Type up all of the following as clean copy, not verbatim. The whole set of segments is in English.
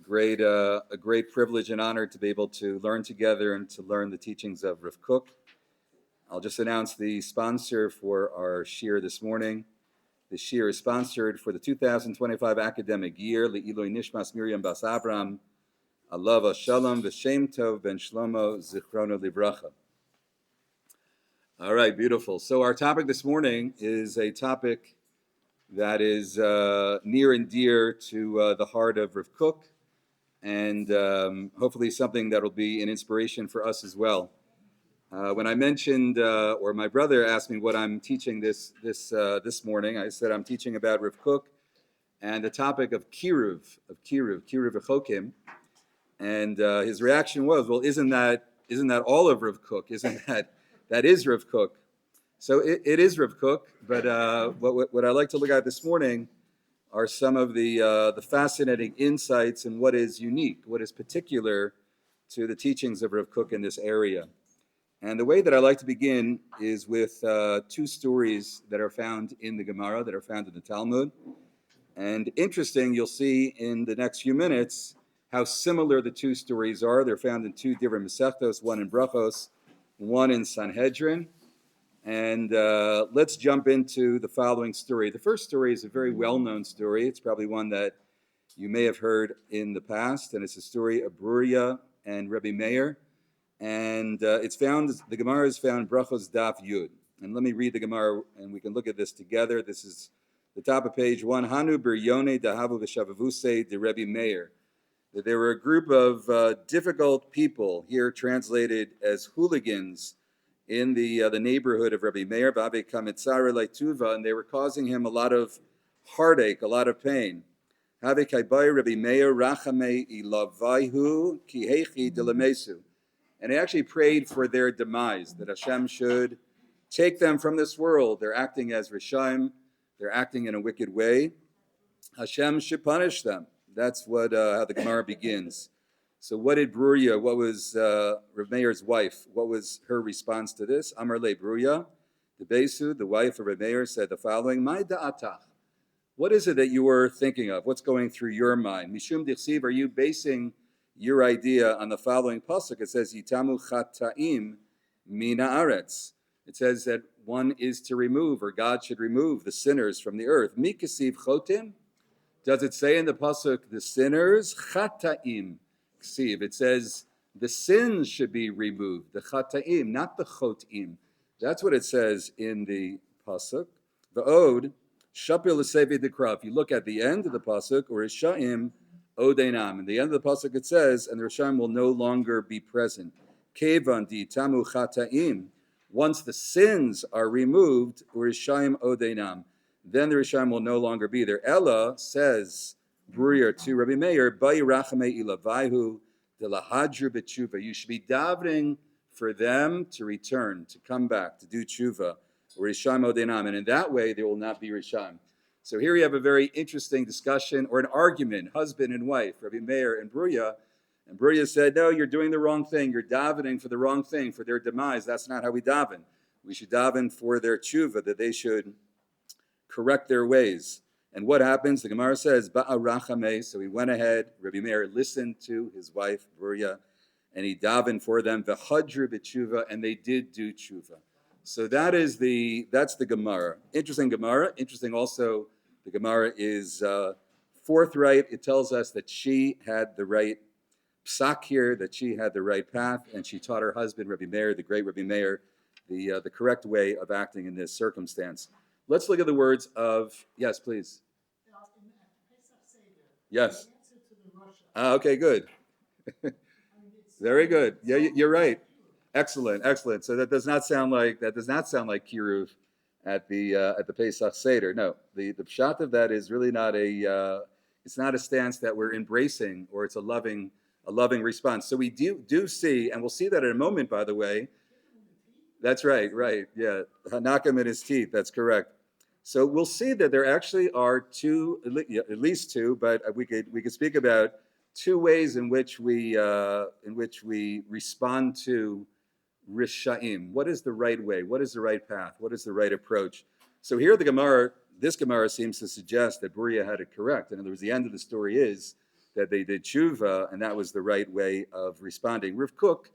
great privilege and honor to be able to learn together and to learn the teachings of Rav Kook. I'll just announce the sponsor for our shir this morning. The shir is sponsored for the 2025 academic year, Le'iloi Nishmas Miriam Bas Avram, Alava Shalom V'Shem Tov Ben Shlomo Zichrono Livracha. All right, beautiful. So our topic this morning is a topic that is near and dear to the heart of Rav Kook, and hopefully something that will be an inspiration for us as well. When I mentioned, or my brother asked me what I'm teaching this morning, I said I'm teaching about Rav Kook and the topic of Kiruv V'chokim, and his reaction was, well, isn't that all of Rav Kook? Isn't that is Rav Kook? So it is Rav Kook, but what I like to look at this morning are some of the fascinating insights and what is unique, what is particular to the teachings of Rav Kook in this area. And the way that I like to begin is with two stories that are found in the Gemara, that are found in the Talmud. And interesting, you'll see in the next few minutes how similar the two stories are. They're found in two different Masechtos, one in Brachos, one in Sanhedrin. And let's jump into the following story. The first story is a very well-known story. It's probably one that you may have heard in the past, and it's a story of Bruria and Rabbi Meir. And it's found, the Gemara is found Brachos Daf Yud. And let me read the Gemara, and we can look at this together. This is the top of page 1. Hanu Biryone Dahavu V'Shavavuse de Rabbi Meir. That there were a group of difficult people, here translated as hooligans, in the neighborhood of Rabbi Meir, and they were causing him a lot of heartache, a lot of pain. And he actually prayed for their demise, that Hashem should take them from this world. They're acting as Rishaim, they're acting in a wicked way. Hashem should punish them. That's what how the Gemara begins. So what did Bruria, what was Rav Meir's wife, what was her response to this? Amar le Bruria, the Besu, the wife of Rav Meir, said the following, Mai da'atach. What is it that you were thinking of? What's going through your mind? Mishum dichsiv, are you basing your idea on the following pasuk? It says, Yitamu chata'im mina aretz. It says that one is to remove, or God should remove, the sinners from the earth. Mikasiv chotim. Does it say in the pasuk, the sinners? Chata'im. It says the sins should be removed, the chata'im, not the chotim. That's what it says in the pasuk. The od shapil l'sevi dekra. If you look at the end of the pasuk, or ishaim odeinam. In the end of the pasuk it says, and the rishaim will no longer be present. Kevan di tamu chata'im. Once the sins are removed, or ishaim odeinam, then the rishaim will no longer be there. Ella says, Bruria to Rabbi Meir, you should be davening for them to return, to come back, to do tshuva, or Risham Odenam, and in that way they will not be Risham. So here we have a very interesting discussion, or an argument, husband and wife, Rabbi Meir and Bruria said, no, you're doing the wrong thing, you're davening for the wrong thing, for their demise. That's not how we daven. We should daven for their tshuva, that they should correct their ways. And what happens? The Gemara says, Ba'arachame. So he went ahead, Rabbi Meir listened to his wife, Bruria, and he davened for them, V'chadru b'tshuva, and they did do tshuva. So that's the Gemara. Interesting Gemara. Interesting also, the Gemara is forthright. It tells us that she had the right psak here, that she had the right path, and she taught her husband, Rabbi Meir, the great Rabbi Meir, the correct way of acting in this circumstance. Let's look at the words of, yes, please. Yes. Okay, good. Very good. Yeah, you're right. Excellent. So that does not sound like Kiruv at the Pesach Seder. No, the pshat of that is really not it's not a stance that we're embracing, or it's a loving response. So we do see, and we'll see that in a moment, by the way. That's right. Yeah, Hanakam in his teeth. That's correct. So we'll see that there actually are at least two, but we could speak about two ways in which we respond to Rishaim. What is the right way? What is the right path? What is the right approach? So here this Gemara seems to suggest that Bruria had it correct. In other words, the end of the story is that they did tshuva, and that was the right way of responding. Rav Kook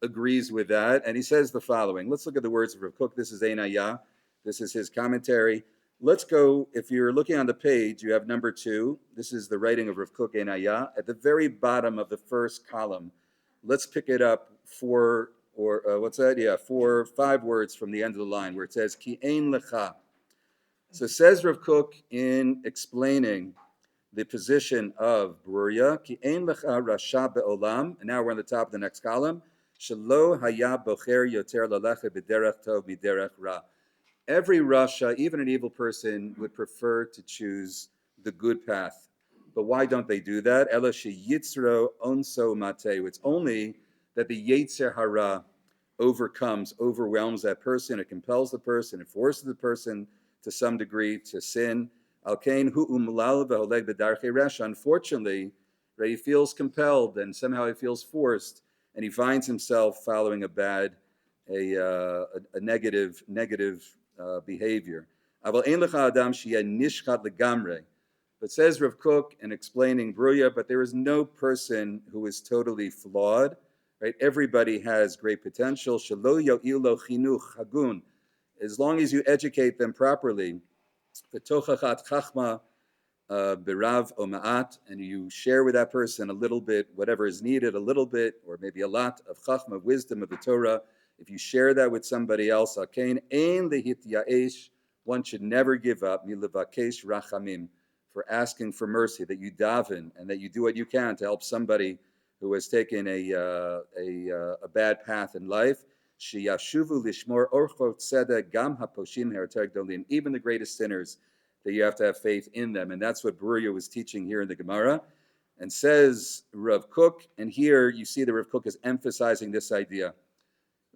agrees with that, and he says the following. Let's look at the words of Rav Kook. This is Einayah. This is his commentary. Let's go, if you're looking on the page, you have number 2. This is the writing of Rav Kook Einayah. At the very bottom of the first column, let's pick it up 4 or 5 words from the end of the line where it says, Ki ein lecha. So says Rav Kook in explaining the position of Bruria, Ki ein lecha rasha be'olam, and now we're on the top of the next column, Shelo haya bocher yoter lalecha b'derech tov miderech ra. Every Rasha, even an evil person, would prefer to choose the good path. But why don't they do that? Ela sheyitzro onso mateu. It's only that the Yetzer Hara overwhelms that person. It compels the person. It forces the person to some degree to sin. Alkein hu umlal v'holeg b'darchei resha. Unfortunately, right, he feels compelled and somehow he feels forced, and he finds himself following a negative behavior. But says Rav Kook in explaining Bruya, but there is no person who is totally flawed. Right? Everybody has great potential. As long as you educate them properly, and you share with that person a little bit, whatever is needed, a little bit, or maybe a lot of chachma, wisdom of the Torah. If you share that with somebody else, one should never give up for asking for mercy, that you daven and that you do what you can to help somebody who has taken a bad path in life. Even the greatest sinners, that you have to have faith in them. And that's what Bruria was teaching here in the Gemara. And says Rav Kook, and here you see that Rav Kook is emphasizing this idea.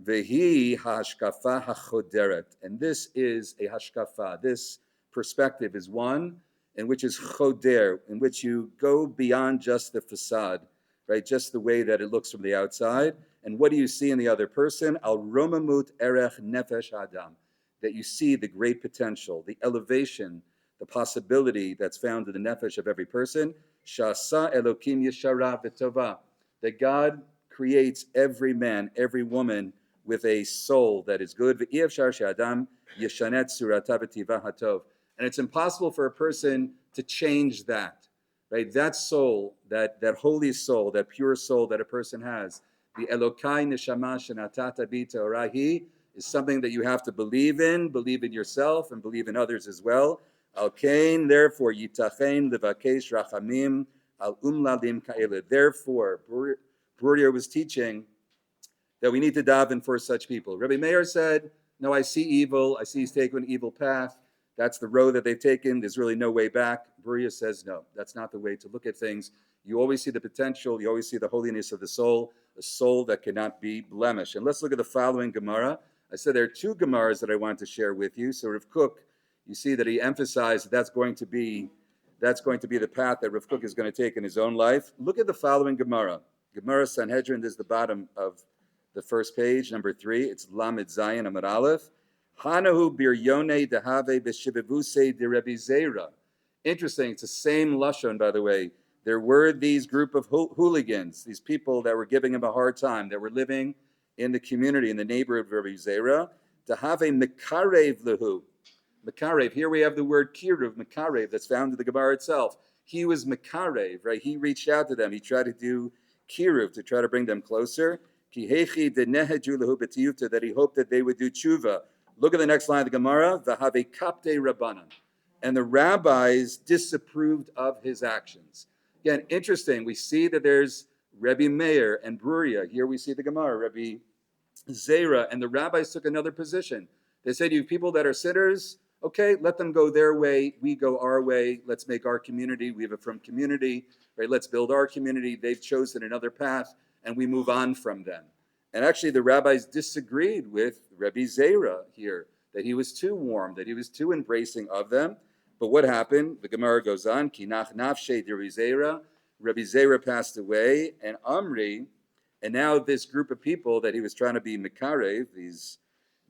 Vehi hashkafa hachoderet, and this is a hashkafa. This perspective is one in which is choder, in which you go beyond just the facade, right? Just the way that it looks from the outside. And what do you see in the other person? Al romamut erech nefesh adam, that you see the great potential, the elevation, the possibility that's found in the nefesh of every person. Shasa elokim yeshara v'tova, that God creates every man, every woman with a soul that is good. And it's impossible for a person to change that, right? That soul, that holy soul, that pure soul that a person has, the Elokai neshama shenatata bi TORAH, is something that you have to believe in yourself, and believe in others as well. Al kain, therefore, yitachein levakesh rachamim al umladim ka'ele. Therefore, Bruria was teaching that we need to daven for such people. Rabbi Meir said, no, I see evil. I see he's taken an evil path. That's the road that they've taken. There's really no way back. Bruria says, no, that's not the way to look at things. You always see the potential. You always see the holiness of the soul, a soul that cannot be blemished. And let's look at the following Gemara. I said there are 2 Gemaras that I want to share with you. So Rav Kook, you see that he emphasized that's going to be the path that Rav Kook is going to take in his own life. Look at the following Gemara. Gemara Sanhedrin, this is the bottom of the first page, number 3. It's Lamed Zayin Amud Aleph. Hanahu biryone dehave b'shivivuse de Rebbe Zera. Interesting. It's the same lashon, by the way. There were these group of hooligans, these people that were giving him a hard time, that were living in the community, in the neighborhood of Rebbe Zera. Dehave mekarev lehu. Mekarev. Here we have the word Kiruv, mekarev, that's found in the Gemara itself. He was mekarev, right? He reached out to them. He tried to do Kiruv, to try to bring them closer. That he hoped that they would do tshuva. Look at the next line of the Gemara. V'have kapte rabbanan. And the rabbis disapproved of his actions. Again, interesting. We see that there's Rebbe Meir and Bruria. Here we see the Gemara, Rebbe Zera, and the rabbis took another position. They said, you people that are sinners, okay, let them go their way. We go our way. Let's make our community. We have a from community, right? Let's build our community. They've chosen another path, and we move on from them. And actually, the rabbis disagreed with Rebbe Zera here, that he was too warm, that he was too embracing of them. But what happened? The Gemara goes on, Ki nach nafshe de Rebbe Zera. Rebbe Zera passed away, and Amri, and now this group of people that he was trying to be mekarev, these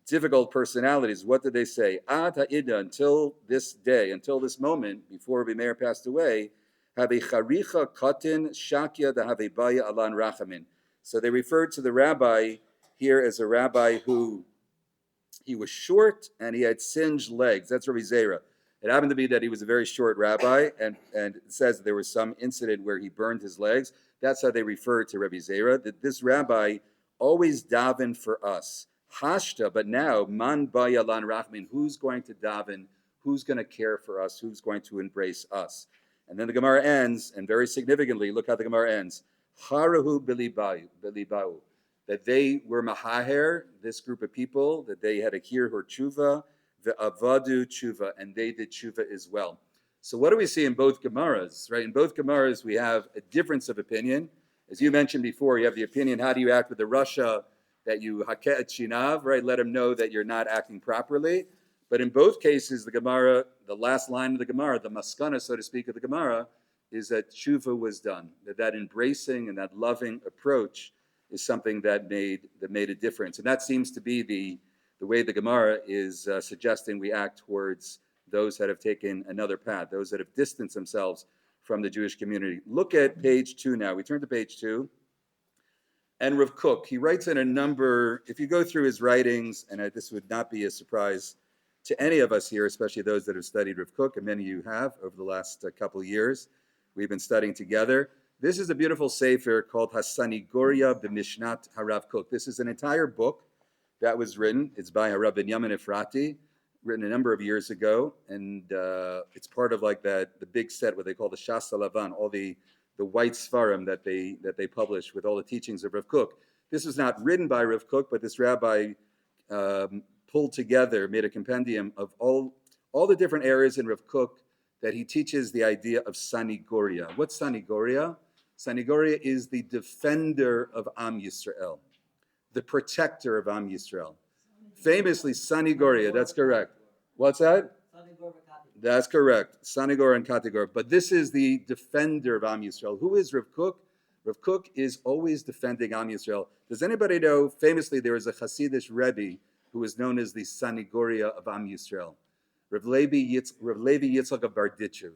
difficult personalities, what did they say? Ad ha'ida, until this day, until this moment, before Rebbe Meir passed away, have a charicha katin shakya da have a baya alan rachamin. So they referred to the rabbi here as a rabbi who he was short and he had singed legs. That's Rabbi Zera. It happened to be that he was a very short rabbi, and it says that there was some incident where he burned his legs. That's how they refer to Rabbi Zera, that this rabbi always davened for us. Hashta, but now, man baya lan rachmin, who's going to daven? Who's going to care for us? Who's going to embrace us? And then the Gemara ends, and very significantly, look how the Gemara ends. Harahu bilibau, that they were mahaher, this group of people, that they had a kir or tshuva, the avadu tshuva, and they did tshuva as well. So what do we see in both Gemaras, right? In both Gemaras, we have a difference of opinion. As you mentioned before, you have the opinion, how do you act with the Rasha, that you hakeh et shinav, right? Let him know that you're not acting properly. But in both cases, the Gemara, the last line of the Gemara, the maskana, so to speak, of the Gemara, is that tshuva was done, that embracing and that loving approach is something that made a difference. And that seems to be the way the Gemara is suggesting we act towards those that have taken another path, those that have distanced themselves from the Jewish community. Look at page 2 now. We turn to page 2. And Rav Kook, he writes in a number, if you go through his writings, and this would not be a surprise to any of us here, especially those that have studied Rav Kook, and many of you have over the last couple of years. We've been studying together. This is a beautiful sefer called Hasanigoria b'Mishnat Harav Kook. This is an entire book that was written. It's by Harav Binyamin Efrati, written a number of years ago, and it's part of like the big set, what they call the Shas Lavan, all the white svarim that they publish with all the teachings of Rav Kook. This was not written by Rav Kook, but this rabbi pulled together, made a compendium of all the different areas in Rav Kook that he teaches the idea of Sanigoria. What's Sanigoria? Sanigoria is the defender of Am Yisrael, the protector of Am Yisrael. Famously, Sanigoria, that's correct. What's that? That's correct, Sanigor and Kategor. But this is the defender of Am Yisrael. Who is Rav Kook? Rav Kook is always defending Am Yisrael. Does anybody know, famously, there is a Hasidic Rebbe who is known as the Sanigoria of Am Yisrael. Rav Levi Yitzchak of Barditchev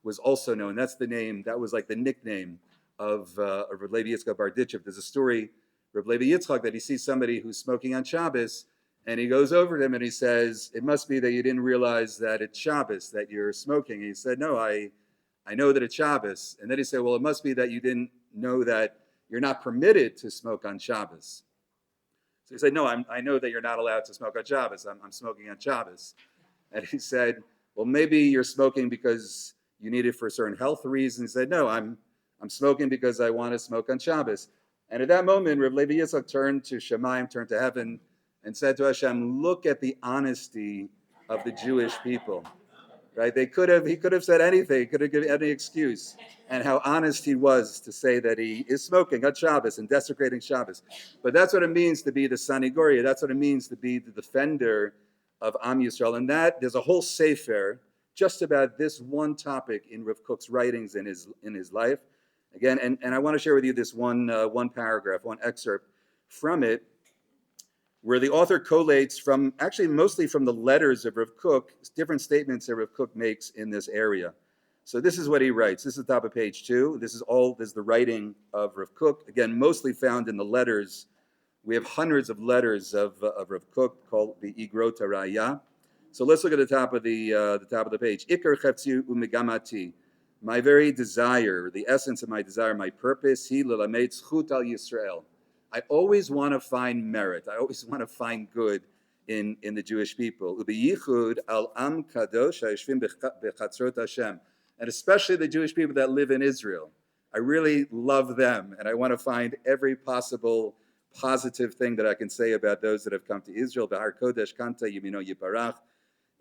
was also known. That's the name, that was like the nickname of Rav Levi Yitzchak of Barditchev. There's a story, Rav Levi Yitzchak, that he sees somebody who's smoking on Shabbos, and he goes over to him and he says, it must be that you didn't realize that it's Shabbos, that you're smoking. And he said, no, I know that it's Shabbos. And then he said, well, it must be that you didn't know that you're not permitted to smoke on Shabbos. So he said, no, I know that you're not allowed to smoke on Shabbos. I'm smoking on Shabbos. And he said, well, maybe you're smoking because you need it for certain health reasons. He said, no, I'm smoking because I want to smoke on Shabbos. And at that moment, Rav Levi Yitzchak turned to Shemayim, turned to heaven, and said to Hashem, look at the honesty of the Jewish people. Right? He could have said anything, he could have given any excuse, and how honest he was to say that he is smoking on Shabbos and desecrating Shabbos. But that's what it means to be the Sanigoria. That's what it means to be the defender of Am Yisrael. And that there's a whole sefer just about this one topic in Rav Kook's writings in his life. Again, and I want to share with you this one paragraph, one excerpt from it, where the author collates from, actually mostly from the letters of Rav Kook, different statements that Rav Kook makes in this area. So this is what he writes. This is the top of page 2. This is the writing of Rav Kook. Again, mostly found in the letters. We have hundreds of letters of Rav Kook called the Igrot Haraya. So let's look at the top of the page. Ikar chetzi umegamati. My very desire, the essence of my desire, my purpose, he lelamed zchut al Yisrael. I always want to find merit. I always want to find good in the Jewish people. Ubiyichud al am kadosh hayeshvim bechatzrot Hashem, and especially the Jewish people that live in Israel. I really love them, and I want to find every possible positive thing that I can say about those that have come to Israel. Behar kodesh kanta yimino yiparach,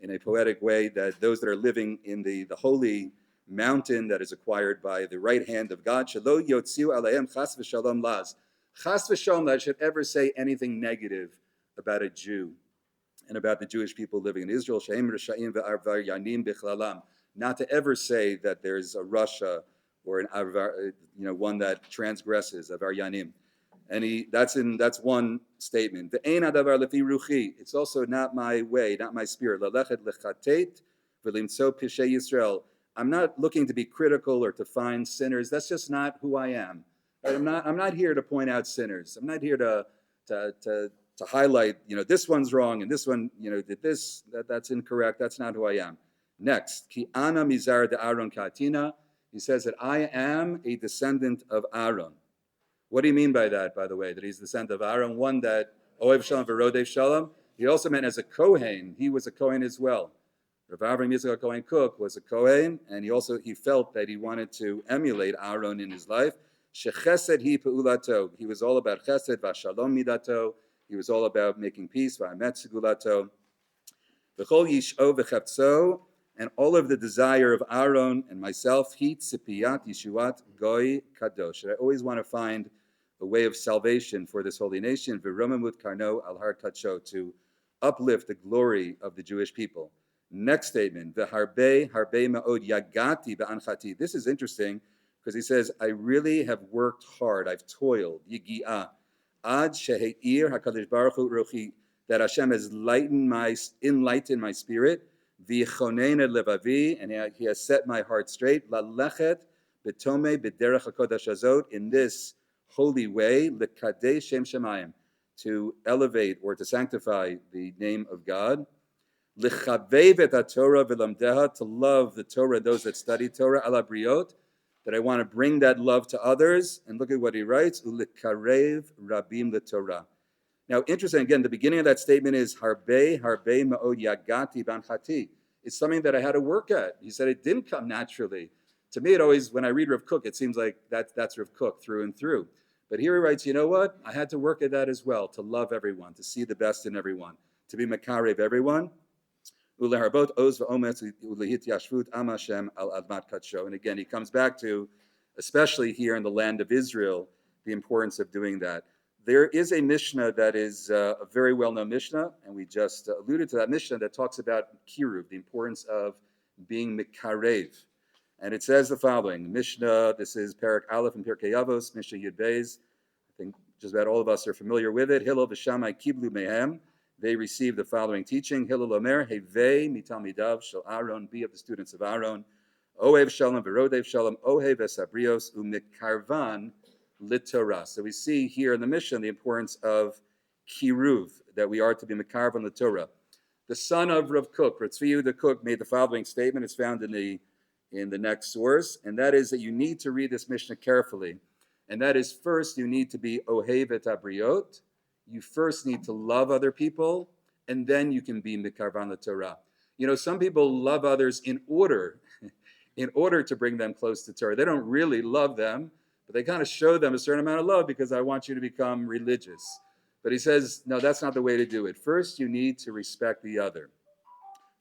in a poetic way, that those that are living in the holy mountain that is acquired by the right hand of God. Shelo yotziu aleim chas v'shalom laz. Chas v'shalom that I should ever say anything negative about a Jew and about the Jewish people living in Israel. She'em rishayim ve'arvar yanim bichlalam. Not to ever say that there's a Russia or an arvar, one that transgresses, avar yanim. And that's one statement. Ve'ein hadavar lefi ruchi. It's also not my way, not my spirit. Lalechet lechatet v'limtso pishei Yisrael. I'm not looking to be critical or to find sinners. That's just not who I am. Right? I'm not here to point out sinners. I'm not here to highlight, this one's wrong and this one, did this, that's incorrect. That's not who I am. Next, ki ana mizar de Aaron katina. He says that I am a descendant of Aaron. What do you mean by that, by the way? That he's the descendant of Aaron? One that Ohev Shalom v'Rodev Shalom. He also meant as a Kohen. He was a Kohen as well. Rav Avram Yitzchak Kohen Kook was a Kohen, and he felt that he wanted to emulate Aaron in his life. Shechesed hi pe'ulato. He was all about chesed v'shalom midato. He was all about making peace v'amet segulato. V'chol yish'o v'cheptzo. And all of the desire of Aaron and myself, hi tzipiyat yeshuat goy kadosh. I always want to find a way of salvation for this holy nation, v'romamut karno al har kadsho, to uplift the glory of the Jewish people. Next statement, v'harbe ma'od yagati ba'anchati. This is interesting because he says, I really have worked hard, I've toiled, yigi'ah, ad shehe'ir hakadosh baruch hu ruchi, that Hashem has enlightened my spirit, v'yichonena levavi, and he has set my heart straight, lalechet b'tomei b'derech hakodesh hazot, in this holy way, l'kadei shem shemayim, to elevate or to sanctify the name of God, l'chavev et HaTorah v'lamdeha, to love the Torah, those that study Torah, ala briot, that I want to bring that love to others. And look at what he writes, u'likarev rabim l'Torah. Now, interesting, again, the beginning of that statement is harbe ma'od yagati banchati. It's something that I had to work at. He said it didn't come naturally. To me, it always, when I read Rav Kook, it seems like that's Rav Kook through and through. But here he writes, you know what? I had to work at that as well, to love everyone, to see the best in everyone, to be makarev everyone. And again, he comes back to, especially here in the land of Israel, the importance of doing that. There is a Mishnah that is a very well-known Mishnah, and we just alluded to that Mishnah that talks about Kiruv, the importance of being mikarev. And it says the following, Mishnah, this is Perek Aleph and Pirkei Avos, Mishnah Yud Beis. I think just about all of us are familiar with it. Hillel v'Shammai kiblu mehem. They received the following teaching. Hillel omer, hevei mitalmidav shel Aaron, be of the students of Aaron. Ohev shalom v'rodev shalom, ohev esabrios u'mikarvan LiTorah. So we see here in the Mishnah the importance of Kiruv, that we are to be Mekarv on the Torah. The son of Rav Kook, Rav the Kook, made the following statement. It's found in the next source, and that is that you need to read this Mishnah carefully. And that is, first, you need to be Ohev et Abriot. You first need to love other people, and then you can be Mekarv on the Torah. Some people love others in order to bring them close to Torah. They don't really love them, but they kind of show them a certain amount of love because I want you to become religious. But he says, no, that's not the way to do it. First, you need to respect the other.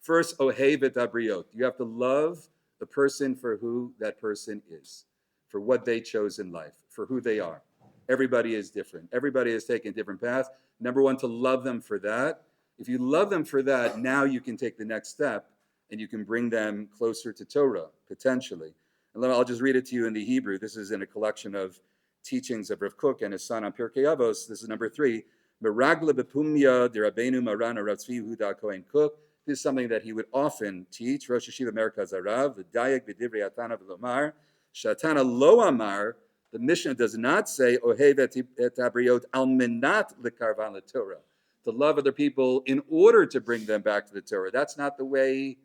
First, ohev et abriot. You have to love the person for who that person is, for what they chose in life, for who they are. Everybody is different. Everybody has taken a different path. Number one, to love them for that. If you love them for that, now you can take the next step and you can bring them closer to Torah, potentially. And I'll just read it to you in the Hebrew. This is in a collection of teachings of Rav Kook and his son on Pirkei Avos. This is number 3. Meragla bepumya de Rabbeinu Maran Rav Tzvi Yehuda Kohen Kook. This is something that he would often teach. Rosh Yeshiva Merkaz Harav, v'dayek v'divrei Atana v'lomar, shatana lo amar. The Mishnah does not say ohev et abriot al menat lekarvan leTorah, to love other people in order to bring them back to the Torah. That's not the way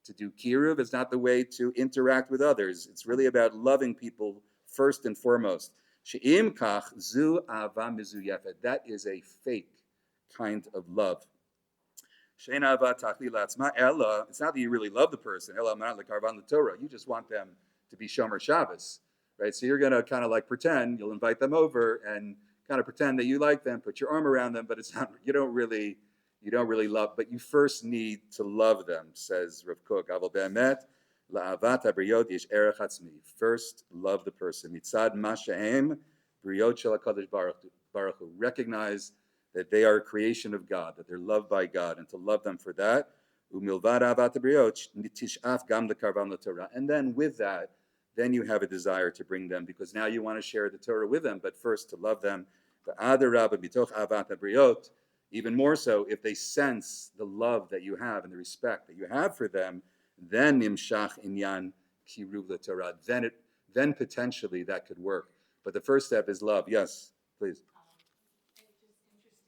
to do Kiruv. It's not the way to interact with others. It's really about loving people first and foremost. She'im kach zu ava mizuyefet. That is a fake kind of love. She'en ava tachli latzma ella. It's not that you really love the person. Ella man lekarvan leTorah. You just want them to be Shomer Shabbos, right? So you're going to kind of like pretend. You'll invite them over and kind of pretend that you like them, put your arm around them, but it's not. You don't really love, but you first need to love them, says Rav Kook. Aval be'emet la'avat habriyot yesh erech atzmi. First, love the person. Mitzad mashahem briyot shel HaKadosh Baruch Hu. Recognize that they are a creation of God, that they're loved by God, and to love them for that. Umilvad avat habriyot tish'af gam lekarvan leTorah. And then with that, then you have a desire to bring them, because now you want to share the Torah with them, but first to love them. V'adarabba mitoch avat habriyot. Even more so, if they sense the love that you have and the respect that you have for them, then nimshach inyan Kiruv LeTorah. Then potentially that could work. But the first step is love. Yes, please. And it's just interesting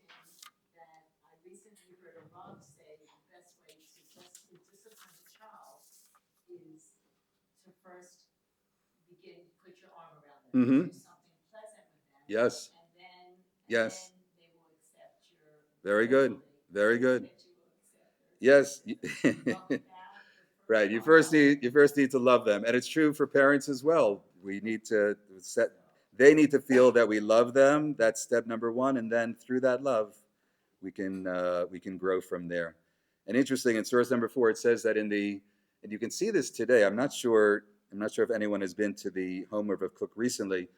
that I recently heard a Rav say the best way to discipline a child is to first put your arm around them, Mm-hmm. do something pleasant with them, Yes. Yes. then they will accept your. Very good. Very good. That you will accept their. Yes. But without the Right. You first need to love them, and it's true for parents as well. We need to set. They need to feel that we love them. That's step number one, and then through that love, we can grow from there. And interesting, in source number 4, it says that and you can see this today. I'm not sure if anyone has been to the home of Kook recently,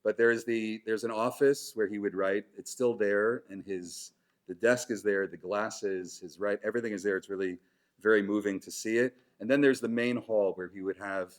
but there's an office where he would write. It's still there, and the desk is there, the glasses, everything is there. It's really very moving to see it. And then there's the main hall where he would have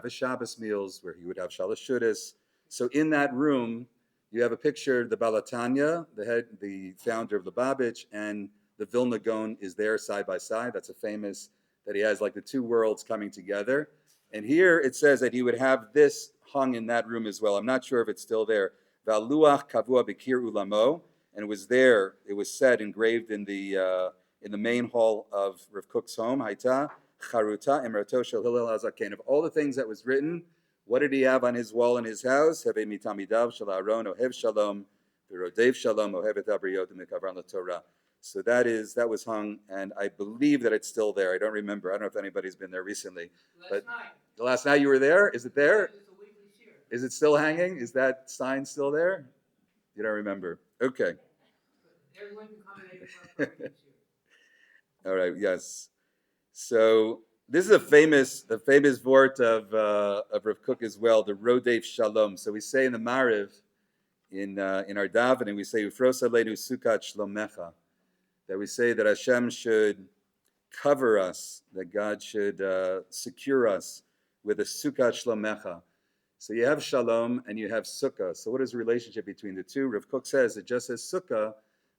his Shabbos meals, where he would have Shalosh Shudas. So in that room, you have a picture of the Balatanya, the founder of Lubavitch, and the Vilna Gaon is there side by side. That's a famous, that he has like the two worlds coming together. And here it says that he would have this hung in that room as well. I'm not sure if it's still there. V'aluach kavua b'kir ulamo, and it was there. It was said, engraved in the main hall of Rav Kook's home. Haita charuta emrato shel Hillel Hazaken. Of all the things that was written, what did he have on his wall in his house? Heve mitamidav shel Aaron ohev shalom, v'rodev shalom ohev et abriyot mikavran LaTorah. So that was hung, and I believe that it's still there. I don't remember. I don't know if anybody's been there recently. The last night you were there? Is it there? Is it still hanging? Is that sign still there? You don't remember. Okay. All right. Yes. So this is a famous vort of Rav Kook as well, the Rodef Shalom. So we say in the Mariv, in our davening, we say Ufros Aleinu Sukat Shlomecha, that we say that Hashem should cover us, that God should secure us with a Sukat Shlomecha. So you have Shalom and you have Sukkah. So what is the relationship between the two? Rav Kook says that just as Sukkah,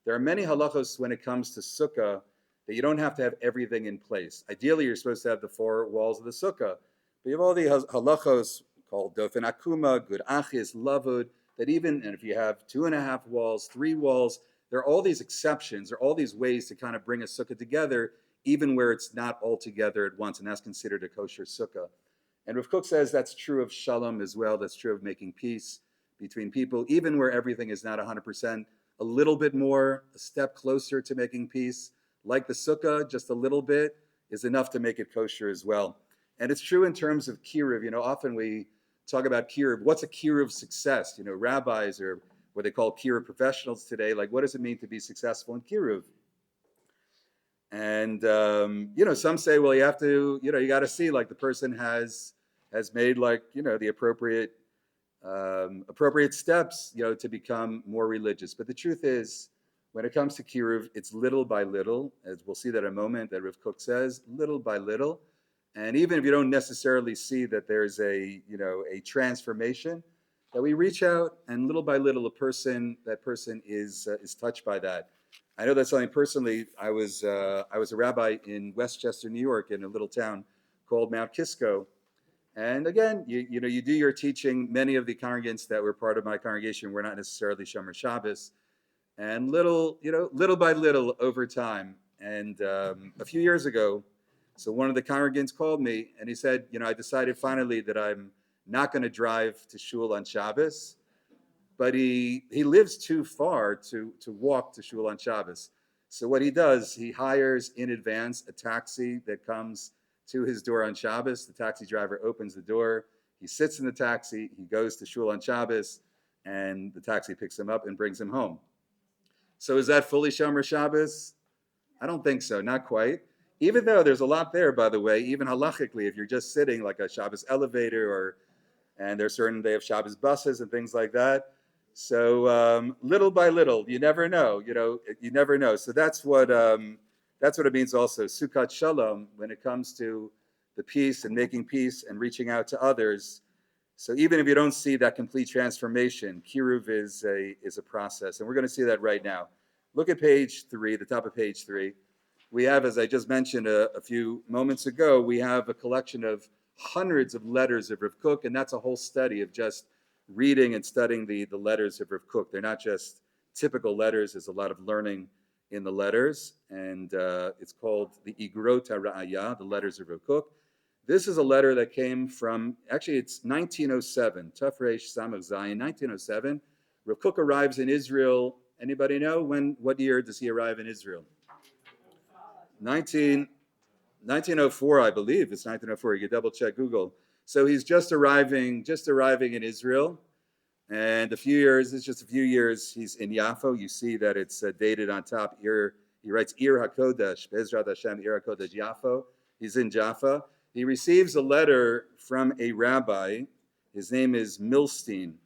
there are many halachos when it comes to Sukkah that you don't have to have everything in place. Ideally, you're supposed to have the 4 walls of the Sukkah. But you have all the halachos called Dofen Akuma, Good Achis, Lavud, that even, and if you have 2.5 walls, 3 walls, there are all these exceptions, there are all these ways to kind of bring a Sukkah together, even where it's not all together at once, and that's considered a kosher Sukkah. And Rav Kook says that's true of Shalom as well, that's true of making peace between people, even where everything is not 100%, a little bit more, a step closer to making peace, like the Sukkah, just a little bit, is enough to make it kosher as well. And it's true in terms of Kiruv. Often we talk about Kiruv. What's a Kiruv success? Rabbis or what they call Kiruv professionals today, like what does it mean to be successful in Kiruv? And, some say, well, you have to, you got to see like the person has made like, the appropriate steps, to become more religious. But the truth is, when it comes to Kiruv, it's little by little, as we'll see that in a moment, that Rav Kook says, little by little. And even if you don't necessarily see that there's a transformation, that we reach out and little by little, that person is touched by that. I know that's something personally. I was a rabbi in Westchester, New York, in a little town called Mount Kisco. And again, you do your teaching. Many of the congregants that were part of my congregation were not necessarily Shomer Shabbos. And little by little over time. And a few years ago, so one of the congregants called me and he said, I decided finally that I'm not going to drive to shul on Shabbos, but he lives too far to walk to shul on Shabbos. So what he does, he hires in advance a taxi that comes to his door on Shabbos. The taxi driver opens the door. He sits in the taxi. He goes to shul on Shabbos, and the taxi picks him up and brings him home. So is that fully Shomer Shabbos? I don't think so, not quite. Even though there's a lot there, by the way, even halachically, if you're just sitting like a Shabbos elevator, and there's certain they have Shabbos buses and things like that. So little by little, you never know. You never know. So that's what it means also. Sukkot Shalom, when it comes to the peace and making peace and reaching out to others. So even if you don't see that complete transformation, Kiruv is a process, and we're going to see that right now. Look at page 3, the top of page 3. We have, as I just mentioned a few moments ago, we have a collection of hundreds of letters of Rav Kook, and that's a whole study of just reading and studying the letters of Rav Kook. They're not just typical letters. There's a lot of learning in the letters, and it's called the Igrot HaRa'aya, the letters of Rav Kook. This is a letter that came from, actually it's 1907, Tafresh Samach Zayin, 1907. Rav Kook arrives in Israel. Anybody know what year does he arrive in Israel? 1904, I believe. It's 1904. You can double check Google. So he's just arriving in Israel. And it's just a few years, he's in Yaffo. You see that it's dated on top. He writes Ir HaKodesh, Bezrat Hashem, Ir HaKodesh Yaffo. He's in Jaffa. He receives a letter from a rabbi. His name is Milstein.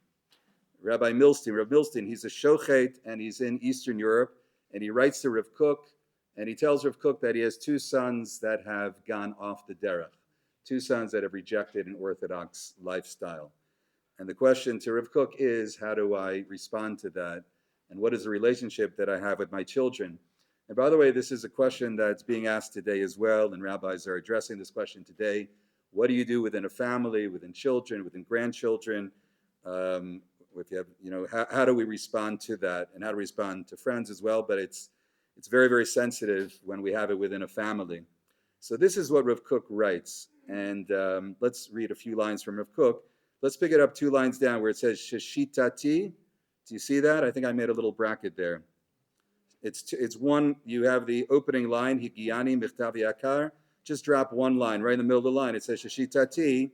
Rabbi Milstein. Rav Milstein, he's a shochet, and he's in Eastern Europe. And he writes to Rav Kook, and he tells Rav Kook that he has two sons that have gone off the derech, two sons that have rejected an Orthodox lifestyle. And the question to Rav Kook is, how do I respond to that? And what is the relationship that I have with my children? And by the way, this is a question that's being asked today as well, and rabbis are addressing this question today. What do you do within a family, within children, within grandchildren? If you have, how do we respond to that? And how to respond to friends as well, but it's very, very sensitive when we have it within a family. So this is what Rav Kook writes. And let's read a few lines from Rav Kook. Let's pick it up 2 lines down where it says, Sheshitati. Do you see that? I think I made a little bracket there. It's one, you have the opening line, Higiani Michtav Yakar. Just drop one line right in the middle of the line. It says, Sheshitati,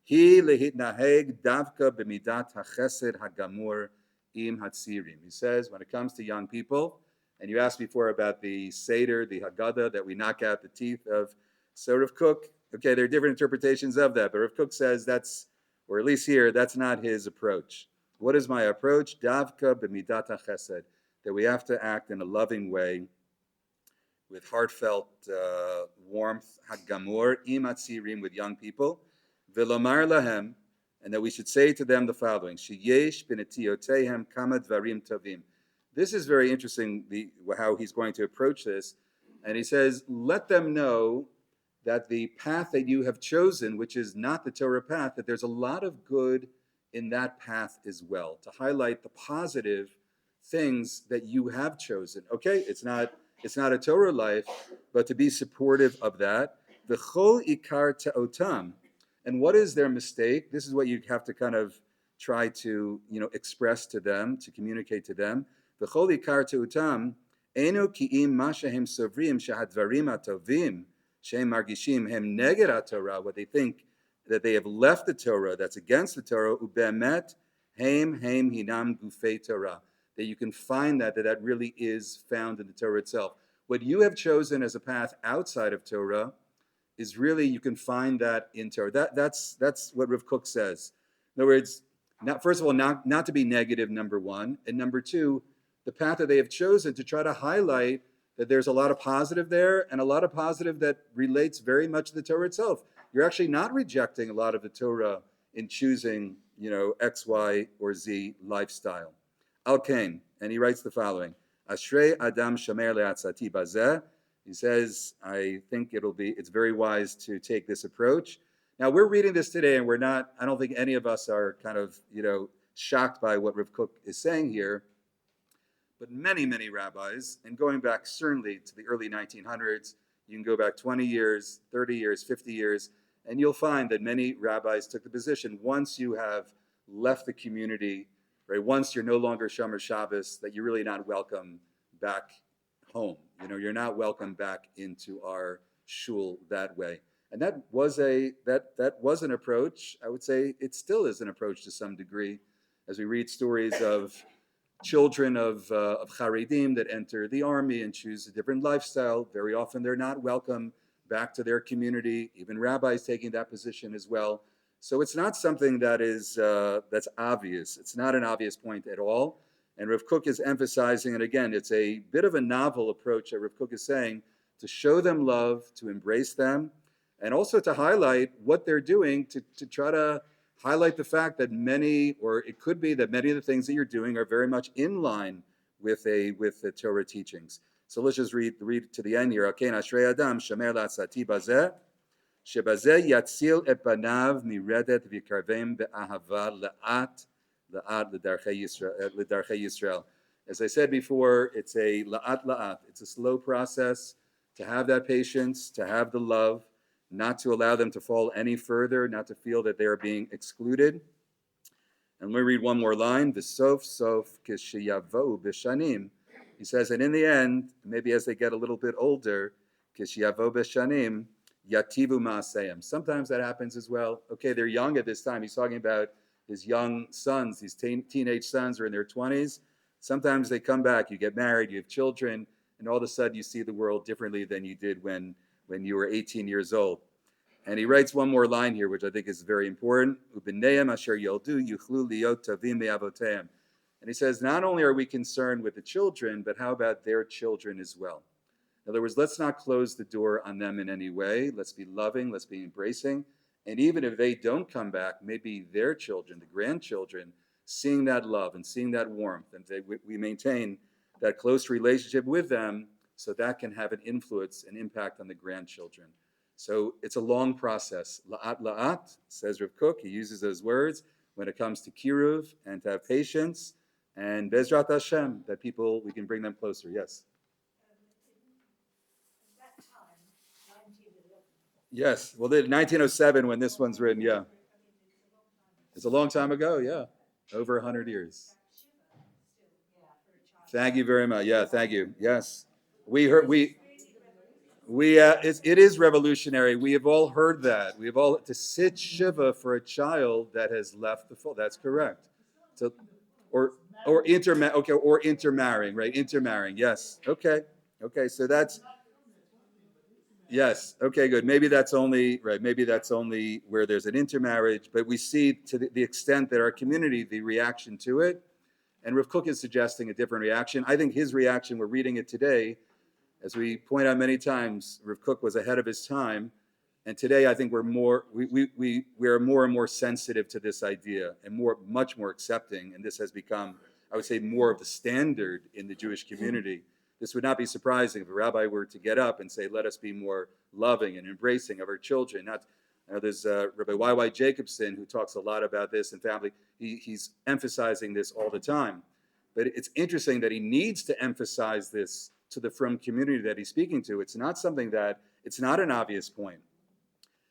Hi lehitnaheg davka b'midat hachesed hagamur im hatzirim. He says, when it comes to young people, and you asked before about the Seder, the Haggadah, that we knock out the teeth of. So Rav Kook, okay, there are different interpretations of that, but Rav Kook says that's, or at least here, that's not his approach. What is my approach? Davka b'midat hachesed, that we have to act in a loving way, with heartfelt warmth, hagamur im hatzirim, with young people, v'lomar lahem, and that we should say to them the following: Sheyesh b'netiotehem kama dvarim tovim. This is very interesting, how he's going to approach this. And he says, let them know that the path that you have chosen, which is not the Torah path, that there's a lot of good in that path as well, to highlight the positive things that you have chosen. Okay, it's not a Torah life, but to be supportive of that. V'chol ikar te'otam. And what is their mistake? This is what you have to kind of try to express to them, to communicate to them. V'chol ikar te'otam, enu ki'im ma shehem sovrim shehadvarim hatovim shehem margishim hem neged haTorah, what they think that they have left the Torah, that's against the Torah, ubemet hem hinam gufei Torah, that you can find that really is found in the Torah itself. What you have chosen as a path outside of Torah is really, you can find that in Torah. That's what Rav Kook says. In other words, first of all, not to be negative, number one, and number two, the path that they have chosen, to try to highlight that there's a lot of positive there, and a lot of positive that relates very much to the Torah itself. You're actually not rejecting a lot of the Torah in choosing, X, Y, or Z lifestyle. Al-Kain, and he writes the following: Ashrei Adam Shamer Le'atzati Bazeh. He says, I think it's very wise to take this approach. Now, we're reading this today, and I don't think any of us are kind of, shocked by what Rav Kook is saying here. But many, many rabbis, and going back certainly to the early 1900s, you can go back 20 years, 30 years, 50 years, and you'll find that many rabbis took the position, once you have left the community, right, once you're no longer Shomer Shabbos, that you're really not welcome back home. You're not welcome back into our shul that way. And that was an approach. I would say it still is an approach to some degree, as we read stories of children of Haredim that enter the army and choose a different lifestyle. Very often they're not welcome back to their community. Even rabbis taking that position as well. So it's not something that is that's obvious. It's not an obvious point at all. And Rav Kook is emphasizing, and again, it's a bit of a novel approach that Rav Kook is saying, to show them love, to embrace them, and also to highlight what they're doing, to try to highlight the fact that it could be that many of the things that you're doing are very much in line with the Torah teachings. So let's just read to the end here. Okay, Ashrei Adam Shamer La'atzati Bazeh. שבזה יציל את בניו מרדת ויקרבם באהבה לאט לדרכי ישראל. As I said before, it's a la'at. It's a slow process to have that patience, to have the love, not to allow them to fall any further, not to feel that they're being excluded. And let me read one more line. V'sof sof kishiyavo b'shanim. He says, and in the end, maybe as they get a little bit older, kishiyavo b'shanim, yativu ma'aseyim. Sometimes that happens as well. Okay, they're young at this time. He's talking about his young sons. These teenage sons are in their 20s. Sometimes they come back. You get married, you have children, and all of a sudden you see the world differently than you did when you were 18 years old. And he writes one more line here, which I think is very important. And he says, not only are we concerned with the children, but how about their children as well? In other words, let's not close the door on them in any way. Let's be loving, let's be embracing. And even if they don't come back, maybe their children, the grandchildren, seeing that love and seeing that warmth, and we maintain that close relationship with them, so that can have an influence, an impact on the grandchildren. So it's a long process. La'at, says Rav Kook, he uses those words when it comes to Kiruv and to have patience, and Bezrat Hashem, that people, we can bring them closer. Yes? At that time, 1911. Yes, well, 1907 when this one's written, yeah. It's a long time ago, yeah. Over 100 years. Thank you very much. Yeah, thank you. Yes. It is revolutionary. We have all heard that. We have all, to sit Shiva for a child that has left the fold. That's correct. So, or intermarrying, right? Intermarrying. Yes. Okay. So that's, yes. Okay, good. Maybe that's only, right. Maybe that's only where there's an intermarriage, but we see to the extent that our community, the reaction to it, and Rav Kook is suggesting a different reaction. I think his reaction, we're reading it today, as we point out many times, Rav Kook was ahead of his time, and today I think we are more and more sensitive to this idea and much more accepting, and this has become, I would say, more of the standard in the Jewish community. This would not be surprising if a rabbi were to get up and say, let us be more loving and embracing of our children. There's Rabbi Y.Y. Jacobson, who talks a lot about this in family. He's emphasizing this all the time. But it's interesting that he needs to emphasize this to the frum community that he's speaking to. It's not an obvious point.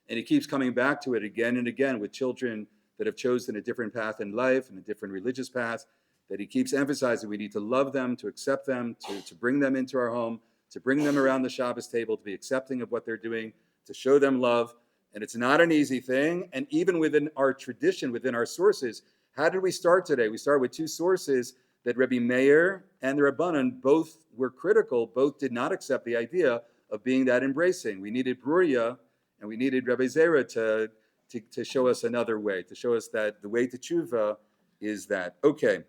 And he keeps coming back to it again and again with children that have chosen a different path in life and a different religious path, that he keeps emphasizing we need to love them, to accept them, to bring them into our home, to bring them around the Shabbos table, to be accepting of what they're doing, to show them love. And it's not an easy thing. And even within our tradition, within our sources, how did we start today? We start with two sources that Rabbi Meir and the Rabbanan both were critical, both did not accept the idea of being that embracing. We needed Bruria and we needed Rabbi Zera to show us another way, to show us that the way to tshuva is that. Okay,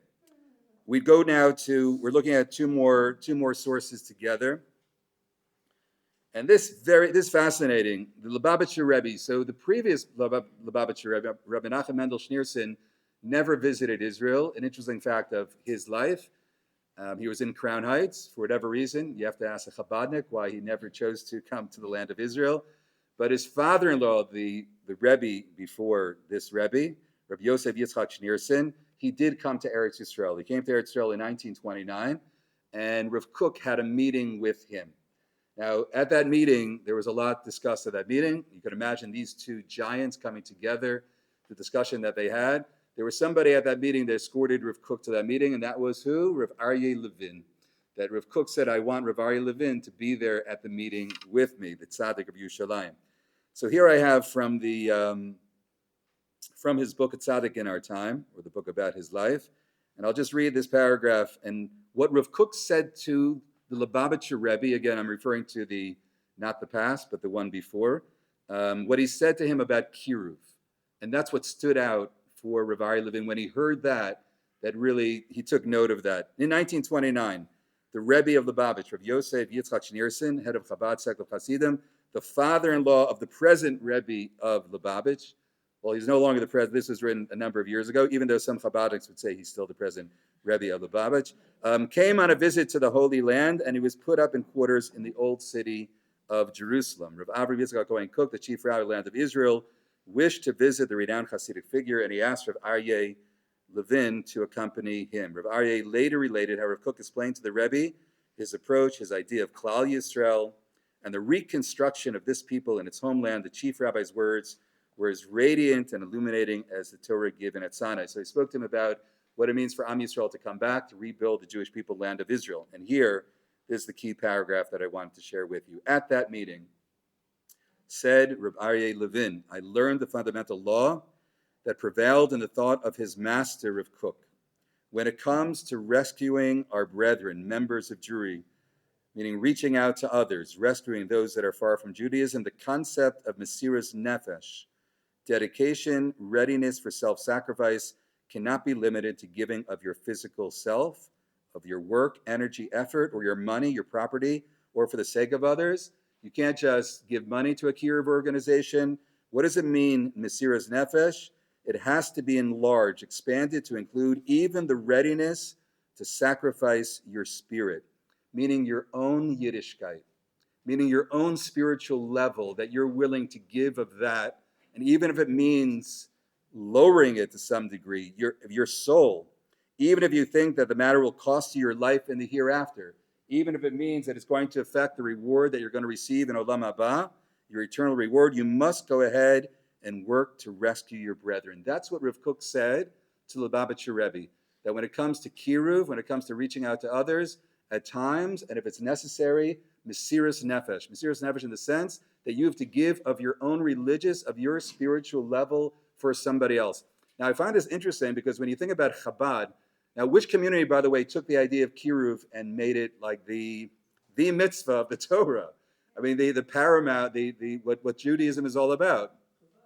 we go now we're looking at two more sources together. And this fascinating, the Lubavitcher Rebbe. So the previous Lubavitcher Rebbe, Rabbi Nachum Mendel Schneerson, never visited Israel. An interesting fact of his life. He was in Crown Heights for whatever reason. You have to ask a Chabadnik why he never chose to come to the land of Israel. But his father-in-law, the Rebbe before this Rebbe, Rabbi Yosef Yitzchak Schneerson, he did come to Eretz Yisrael. He came to Eretz Yisrael in 1929, and Rav Kook had a meeting with him. Now, at that meeting, there was a lot discussed at that meeting. You could imagine these two giants coming together, the discussion that they had. There was somebody at that meeting that escorted Rav Kook to that meeting, and that was who? Rav Aryeh Levin. That Rav Kook said, I want Rav Aryeh Levin to be there at the meeting with me, the tzaddik of Yerushalayim. So here I have from his book, Tzaddik in Our Time, or the book about his life, and I'll just read this paragraph. And what Rav Kook said to the Lubavitcher Rebbe, again, I'm referring to not the past, but the one before, what he said to him about Kiruv. And that's what stood out for Rav Aryeh Levin. When he heard that really, he took note of that. In 1929, the Rebbe of Lubavitch, Rav Yosef Yitzchak Schneerson, head of Chabad Sect Hasidim, the father-in-law of the present Rebbe of Lubavitch. Well, he's no longer the president. This was written a number of years ago, even though some Chabadics would say he's still the present Rebbe of Lubavitch, came on a visit to the Holy Land, and he was put up in quarters in the old city of Jerusalem. Rav Avri Yitzchak Kohen Kook, the chief rabbi of the land of Israel, wished to visit the renowned Hasidic figure, and he asked Rav Aryeh Levin to accompany him. Rav Aryeh later related how Rav Kook explained to the Rebbe his approach, his idea of Klal Yisrael, and the reconstruction of this people in its homeland. The chief rabbi's words were as radiant and illuminating as the Torah given at Sinai. So he spoke to him about what it means for Am Yisrael to come back, to rebuild the Jewish people land of Israel. And here is the key paragraph that I wanted to share with you. At that meeting, said Rabbi Aryeh Levin, I learned the fundamental law that prevailed in the thought of his master, Rav Kook. When it comes to rescuing our brethren, members of Jewry, meaning reaching out to others, rescuing those that are far from Judaism, the concept of Mesiras Nefesh, dedication, readiness for self-sacrifice, cannot be limited to giving of your physical self, of your work, energy, effort, or your money, your property, or for the sake of others. You can't just give money to a Kiruv organization. What does it mean, Mesiras Nefesh? It has to be enlarged, expanded to include even the readiness to sacrifice your spirit, meaning your own Yiddishkeit, meaning your own spiritual level that you're willing to give of that. And even if it means lowering it to some degree, your soul, even if you think that the matter will cost you your life in the hereafter, even if it means that it's going to affect the reward that you're going to receive in Olam Haba, your eternal reward, you must go ahead and work to rescue your brethren. That's what Rav Kook said to Lubavitcher Rebbe, that when it comes to Kiruv, when it comes to reaching out to others, at times, and if it's necessary, Mesiras Nefesh in the sense that you have to give of your own religious, of your spiritual level for somebody else. Now, I find this interesting because when you think about Chabad, now which community, by the way, took the idea of Kiruv and made it like the mitzvah of the Torah? I mean, the paramount, what Judaism is all about.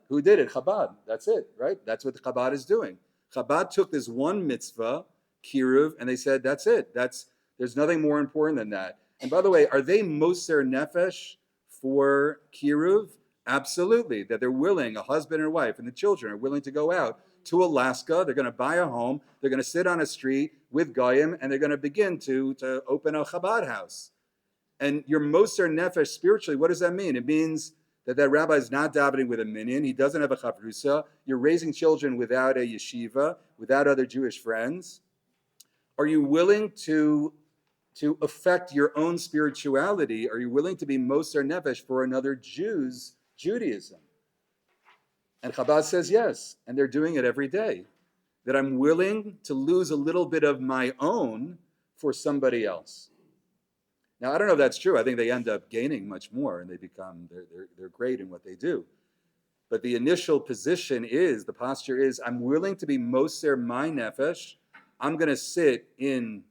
Who did it? Chabad. That's it, right? That's what the Chabad is doing. Chabad took this one mitzvah, Kiruv, and they said, that's it. There's nothing more important than that. And by the way, are they Moser Nefesh for Kiruv? Absolutely. That they're willing, a husband and wife and the children are willing to go out to Alaska. They're going to buy a home. They're going to sit on a street with Goyim, and they're going to begin to open a Chabad house. And your Moser Nefesh spiritually, what does that mean? It means that rabbi is not davening with a minyan. He doesn't have a chavrusa. You're raising children without a yeshiva, without other Jewish friends. Are you willing to affect your own spirituality? Are you willing to be Moser Nefesh for another Jew's Judaism? And Chabad says yes, and they're doing it every day. That I'm willing to lose a little bit of my own for somebody else. Now, I don't know if that's true. I think they end up gaining much more, and they're great in what they do. But the initial position is, the posture is, I'm willing to be Moser my Nefesh. I'm going to sit in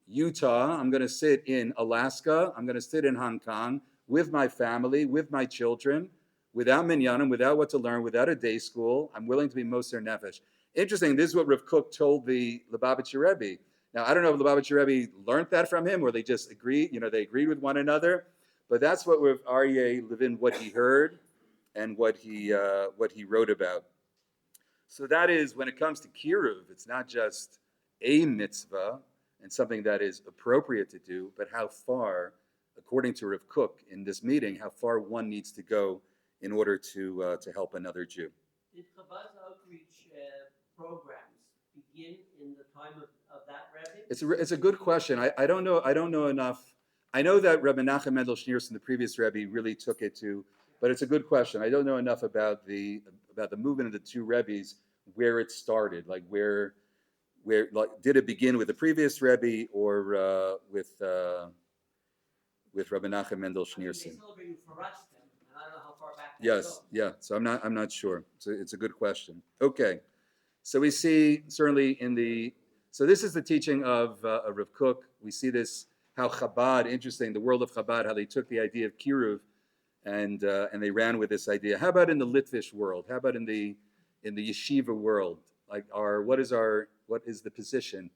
Utah. I'm going to sit in Alaska. I'm going to sit in Hong Kong with my family, with my children, without minyanim, without what to learn, without a day school. I'm willing to be Moser Nefesh. Interesting, this is what Rav Kook told the Lubavitcher Rebbe. Now, I don't know if the Lubavitcher Rebbe learned that from him or they just agreed, they agreed with one another. But that's what with Aryeh Levin, what he heard and what he wrote about. So that is, when it comes to Kiruv, it's not just a mitzvah and something that is appropriate to do, but how far, according to Rav Kook in this meeting, how far one needs to go in order to help another Jew. Did Chabad's outreach programs begin in the time of that Rebbe? It's a good question. I don't know enough. I know that Rabbi Nachum Mendel Schneerson, the previous Rebbe, really took it to, but it's a good question. I don't know enough about the movement of the two Rebbes, where it started, like where like did it begin with the previous Rebbe or with Rabbi Nachum Mendel Schneerson? They celebrated Farashtem, and I don't know how far back. Yes, yeah. So I'm not sure. So it's a good question. Okay, so we see certainly so this is the teaching of Rav Kook. We see this, how Chabad, interesting, the world of Chabad, how they took the idea of Kiruv and they ran with this idea. How about in the Litvish world? How about in the yeshiva world? Like what is the position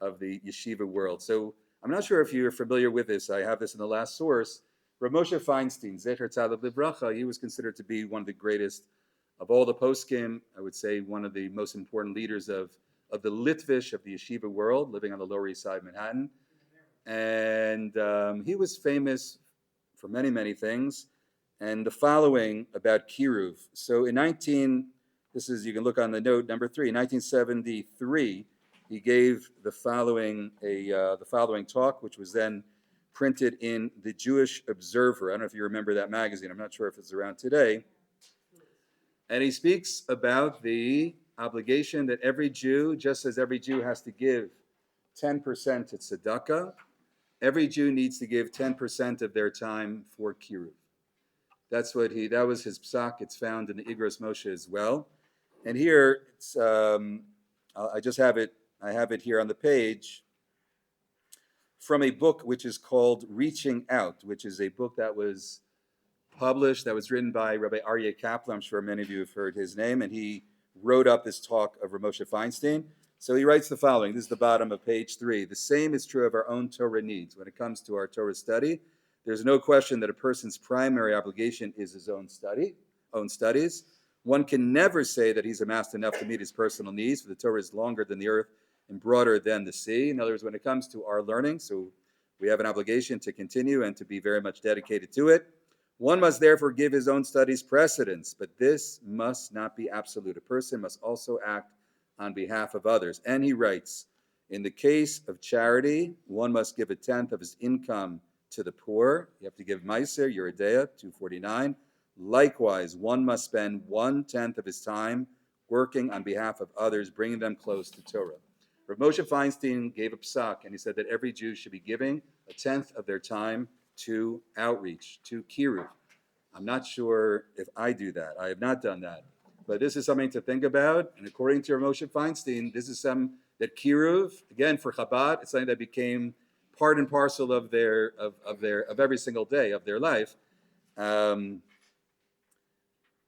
of the yeshiva world? So I'm not sure if you're familiar with this. I have this in the last source. Rav Moshe Feinstein, Zecher Tzadok Livracha, he was considered to be one of the greatest of all the poskim. I would say one of the most important leaders of the Litvish, of the yeshiva world, living on the Lower East Side of Manhattan. And he was famous for many, many things. And the following about Kiruv. So in you can look on the note number 3, 1973, he gave the following talk, which was then printed in the Jewish Observer. I don't know if you remember that magazine. I'm not sure if it's around today. And he speaks about the obligation that every Jew, just as every Jew has to give 10% to tzedakah, every Jew needs to give 10% of their time for Kiruv. That was his psak. It's found in the Igros Moshe as well. And here, I have it here on the page from a book which is called Reaching Out, which is a book that was published, that was written by Rabbi Aryeh Kaplan. I'm sure many of you have heard his name, and he wrote up this talk of Rav Moshe Feinstein. So he writes the following. This is the bottom of page 3. The same is true of our own Torah needs. When it comes to our Torah study, there's no question that a person's primary obligation is his own studies. One can never say that he's amassed enough to meet his personal needs, for the Torah is longer than the earth and broader than the sea. In other words, when it comes to our learning, so we have an obligation to continue and to be very much dedicated to it. One must therefore give his own studies precedence, but this must not be absolute. A person must also act on behalf of others. And he writes, in the case of charity, one must give 1/10 of his income to the poor. You have to give Meiser, Yeridea, 249. Likewise, one must spend 1/10 of his time working on behalf of others, bringing them close to Torah. Rav Moshe Feinstein gave a psak, and he said that every Jew should be giving 1/10 of their time to outreach, to Kiruv. I'm not sure if I do that. I have not done that. But this is something to think about. And according to Rav Moshe Feinstein, this is some that Kiruv, again for Chabad, it's something that became part and parcel of every single day of their life. Rav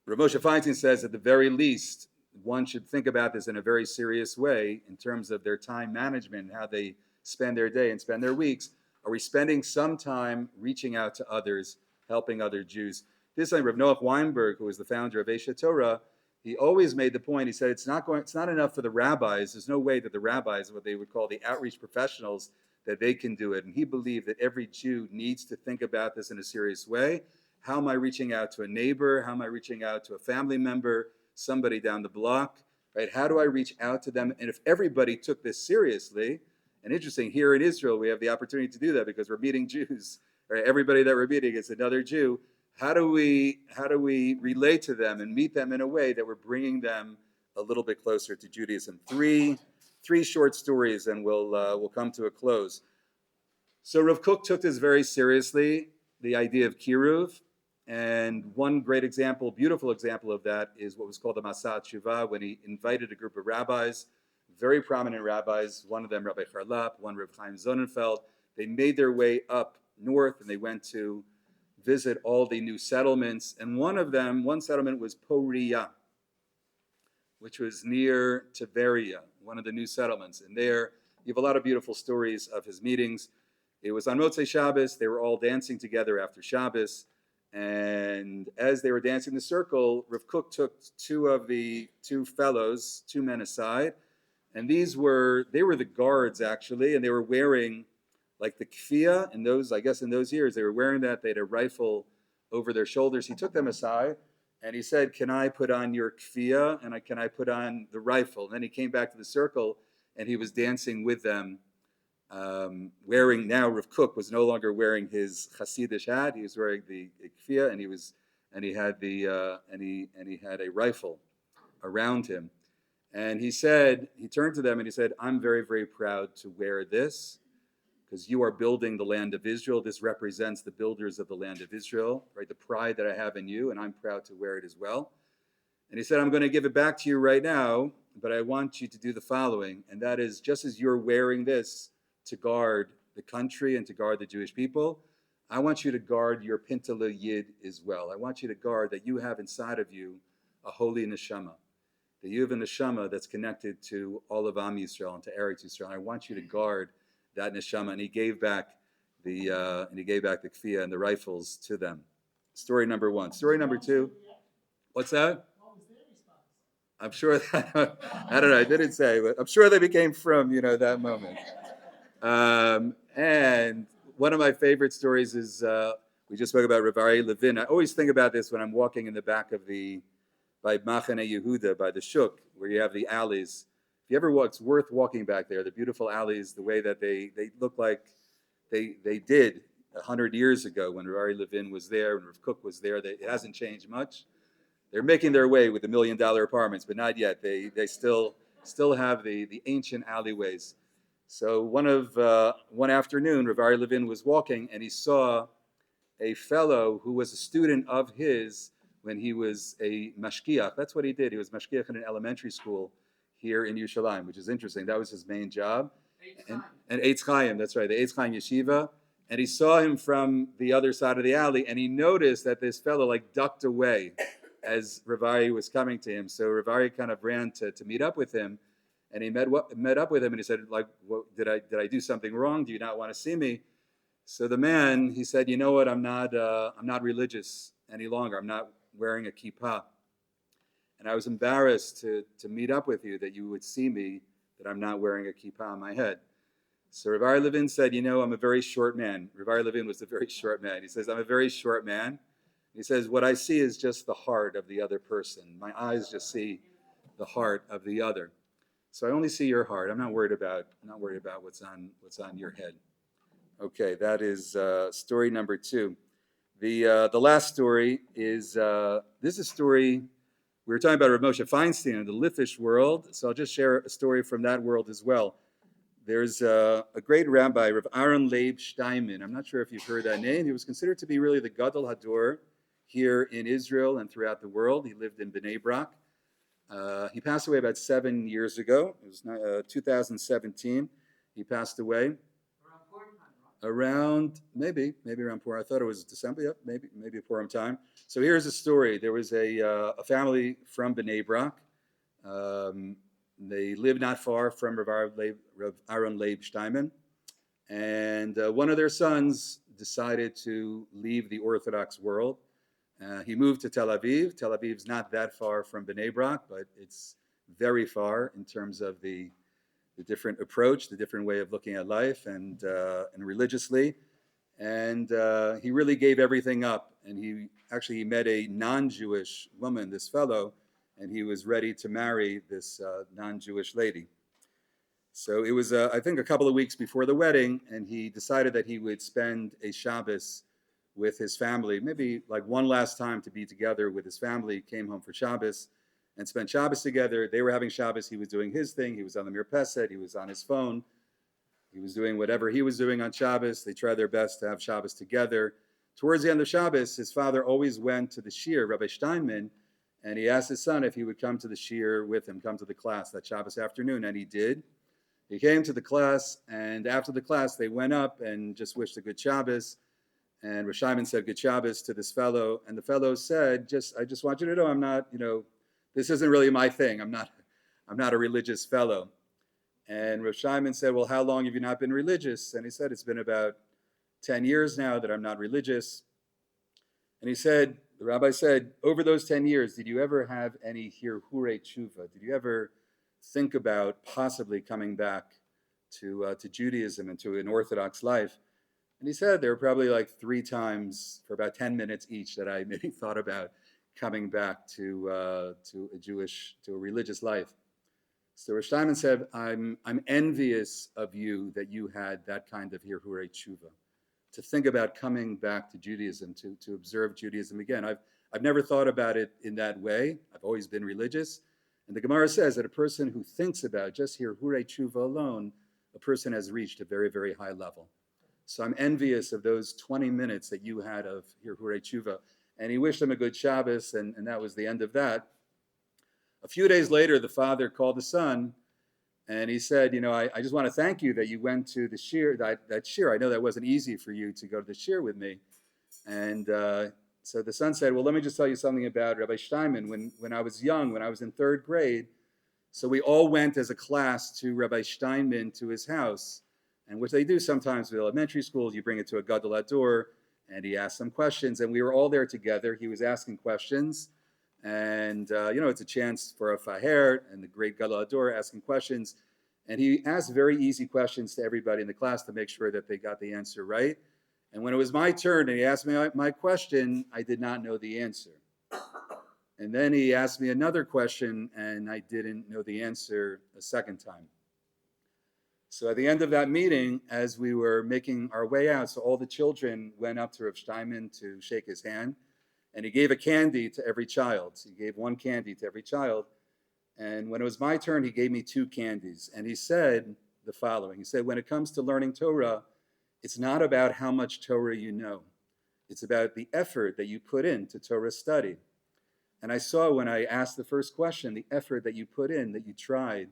Moshe Feinstein says at the very least, one should think about this in a very serious way in terms of their time management and how they spend their day and spend their weeks. Are we spending some time reaching out to others, helping other Jews? This is Rav Noach Weinberg, who was the founder of TORAH. He always made the point. He said it's not enough for the rabbis. There's no way that the rabbis, what they would call the outreach professionals, that they can do it. And he believed that every Jew needs to think about this in a serious way. How am I reaching out to a neighbor? How am I reaching out to a family member, somebody down the block? Right? How do I reach out to them? And if everybody took this seriously, and interesting, here in Israel, we have the opportunity to do that because we're meeting Jews. Right? Everybody that we're meeting is another Jew. How do we relate to them and meet them in a way that we're bringing them a little bit closer to Judaism? Three short stories, and we'll come to a close. So Rav Kook took this very seriously, the idea of Kiruv, and one great example, beautiful example of that is what was called the Masat Shuvah, when he invited a group of rabbis, very prominent rabbis, one of them Rabbi Charlap, one Reb Chaim Sonnenfeld. They made their way up north and they went to visit all the new settlements. And one settlement was Poriya, which was near Tiberia, one of the new settlements. And there you have a lot of beautiful stories of his meetings. It was on Motzei Shabbos. They were all dancing together after Shabbos. And as they were dancing in the circle, Rav Kook took two men aside. And they were the guards, actually, and they were wearing like the kfiyah in those years. They were wearing that. They had a rifle over their shoulders. He took them aside, and he said, can I put on your kfiyah, and can I put on the rifle? And then he came back to the circle, and he was dancing with them, wearing, now Rav Kook was no longer wearing his Hasidish hat. He was wearing the kfiyah, and he had a rifle around him. And he turned to them and he said, I'm very, very proud to wear this because you are building the land of Israel. This represents the builders of the land of Israel, right? The pride that I have in you, and I'm proud to wear it as well. And he said, I'm going to give it back to you right now, but I want you to do the following, and that is, just as you're wearing this to guard the country and to guard the Jewish people, I want you to guard your Pintele Yid as well. I want you to guard that you have inside of you a holy neshama. That you have a neshama that's connected to all of OUisrael and to Eretz Yisrael. I want you to guard that neshama. And he gave back the kfiyah and the rifles to them. Story number one. Story number two. What's that? What was their response? I'm sure that I don't know. I didn't say, but I'm sure they became from that moment. And one of my favorite stories is We just spoke about Rabbi Levin. I always think about this when I'm walking in the back of by Machane Yehuda, by the Shuk, where you have the alleys. If you ever walk, it's worth walking back there. The beautiful alleys, the way that they look like they did 100 years ago when Rabbi Levin was there and Rav Kook was there. It hasn't changed much. They're making their way with the $1 million apartments, but not yet. They still have the ancient alleyways. So one afternoon, Rabbi Levin was walking and he saw a fellow who was a student of his when he was a mashkiach. That's what he did. He was mashkiach in an elementary school here in Yerushalayim, which is interesting. That was his main job. And Eitz Chaim, that's right, the Eitz Chaim Yeshiva. And he saw him from the other side of the alley, and he noticed that this fellow ducked away as Rabbi was coming to him. So Rabbi kind of ran to meet up with him, and he met up with him, and he said, did I do something wrong? Do you not want to see me? So the man, he said, you know what, I'm not religious any longer. I'm not wearing a kippah. And I was embarrassed to meet up with you, that you would see me, that I'm not wearing a kippah on my head. So Rabbi Levin said, I'm a very short man. Rabbi Levin was a very short man. He says, I'm a very short man. He says, what I see is just the heart of the other person. My eyes just see the heart of the other. So I only see your heart. I'm not worried about what's on your head. Okay, that is story number 2. The last story is this is a story we were talking about Rav Moshe Feinstein in the Litvish world. So I'll just share a story from that world as well. There's a great rabbi, Rav Aaron Leib Steinman. I'm not sure if you've heard that name. He was considered to be really the Gadol Hador here in Israel and throughout the world. He lived in Bnei Brak. He passed away about 7 years ago. It was 2017. He passed away. Around maybe around Purim. I thought it was December. Yep, maybe Purim time. So here's a story. There was a family from Bnei Brak. They lived not far from Rav Aaron Leib Steinman, and one of their sons decided to leave the Orthodox world. He moved to Tel Aviv. Tel Aviv's not that far from Bnei Brak, but it's very far in terms of the different approach, the different way of looking at life and religiously. And he really gave everything up. And he met a non-Jewish woman, this fellow, and he was ready to marry this non-Jewish lady. So it was, I think, a couple of weeks before the wedding, and he decided that he would spend a Shabbos with his family, maybe one last time to be together with his family. He came home for Shabbos and spent Shabbos together. They were having Shabbos. He was doing his thing. He was on the Mirpeset. He was on his phone. He was doing whatever he was doing on Shabbos. They tried their best to have Shabbos together. Towards the end of Shabbos, his father always went to the shir, Rabbi Steinman, and he asked his son if he would come to the shir with him, come to the class that Shabbos afternoon, and he did. He came to the class, and after the class, they went up and just wished a good Shabbos. And Rabbi Steinman said good Shabbos to this fellow, and the fellow said, I just want you to know I'm not, this isn't really my thing. I'm not a religious fellow. And Rav Shimon said, well, how long have you not been religious? And he said, it's been about 10 years now that I'm not religious. And the rabbi said, over those 10 years, did you ever have any hirhure tshuva? Did you ever think about possibly coming back to Judaism and to an Orthodox life? And he said there were probably 3 times for about 10 minutes each that I maybe thought about coming back to a religious life. So Rav Steinman said, I'm envious of you that you had that kind of hirhure tshuva, to think about coming back to Judaism, to observe Judaism again. I've never thought about it in that way. I've always been religious. And the Gemara says that a person who thinks about just hirhure tshuva alone, a person has reached a very, very high level. So I'm envious of those 20 minutes that you had of hirhure tshuva. And he wished him a good Shabbos, and that was the end of that. A few days later, the father called the son, and he said, I just want to thank you that you went to the shir, that shir. I know that wasn't easy for you to go to the shir with me. And so the son said, well, let me just tell you something about Rabbi Steinman. When I was young, when I was in 3rd grade, so we all went as a class to Rabbi Steinman, to his house. And what they do sometimes with elementary schools, you bring it to a gadol hador, and he asked some questions, and we were all there together. He was asking questions, and it's a chance for a faher and the great gadol hador asking questions. And he asked very easy questions to everybody in the class to make sure that they got the answer right. And when it was my turn and he asked me my question, I did not know the answer. And then he asked me another question, and I didn't know the answer a second time. So at the end of that meeting, as we were making our way out, so all the children went up to Rav Steinman to shake his hand, and he gave a candy to every child. So he gave one candy to every child. And when it was my turn, he gave me 2 candies. And he said the following. He said, when it comes to learning Torah, it's not about how much Torah you know. It's about the effort that you put into Torah study. And I saw when I asked the first question, the effort that you put in, that you tried.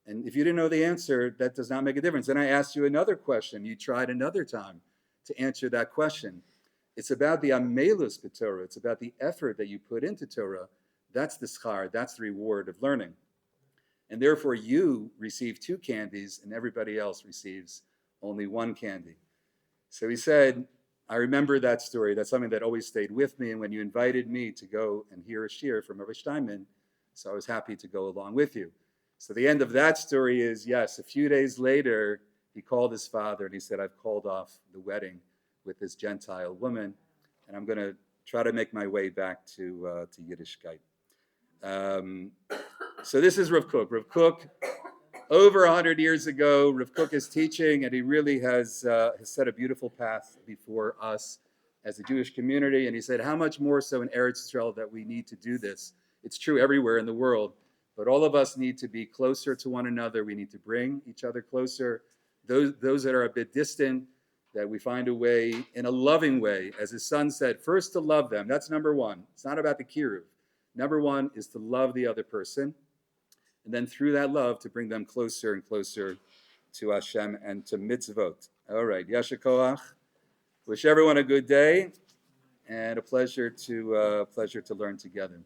And if you didn't know the answer, that does not make a difference. Then I asked you another question. You tried another time to answer that question. It's about the amelus b'Torah. It's about the effort that you put into Torah. That's the schar. That's the reward of learning. And therefore, you receive 2 candies, and everybody else receives only 1 candy. So he said, I remember that story. That's something that always stayed with me. And when you invited me to go and hear a shir from Rabbi Steinman, so I was happy to go along with you. So the end of that story is, yes, a few days later, he called his father and he said, I've called off the wedding with this Gentile woman, and I'm going to try to make my way back to Yiddishkeit. So this is Rav Kook. Rav Kook, over 100 years ago, Rav Kook is teaching, and he really has set a beautiful path before us as a Jewish community. And he said, how much more so in Eretz Israel that we need to do this? It's true everywhere in the world, but all of us need to be closer to one another. We need to bring each other closer. Those that are a bit distant, that we find a way, in a loving way, as his son said, first to love them. That's number one. It's not about the Kiruv. Number one is to love the other person, and then through that love to bring them closer and closer to Hashem and to mitzvot. All right, Yasher Koach. Wish everyone a good day and a pleasure to learn together.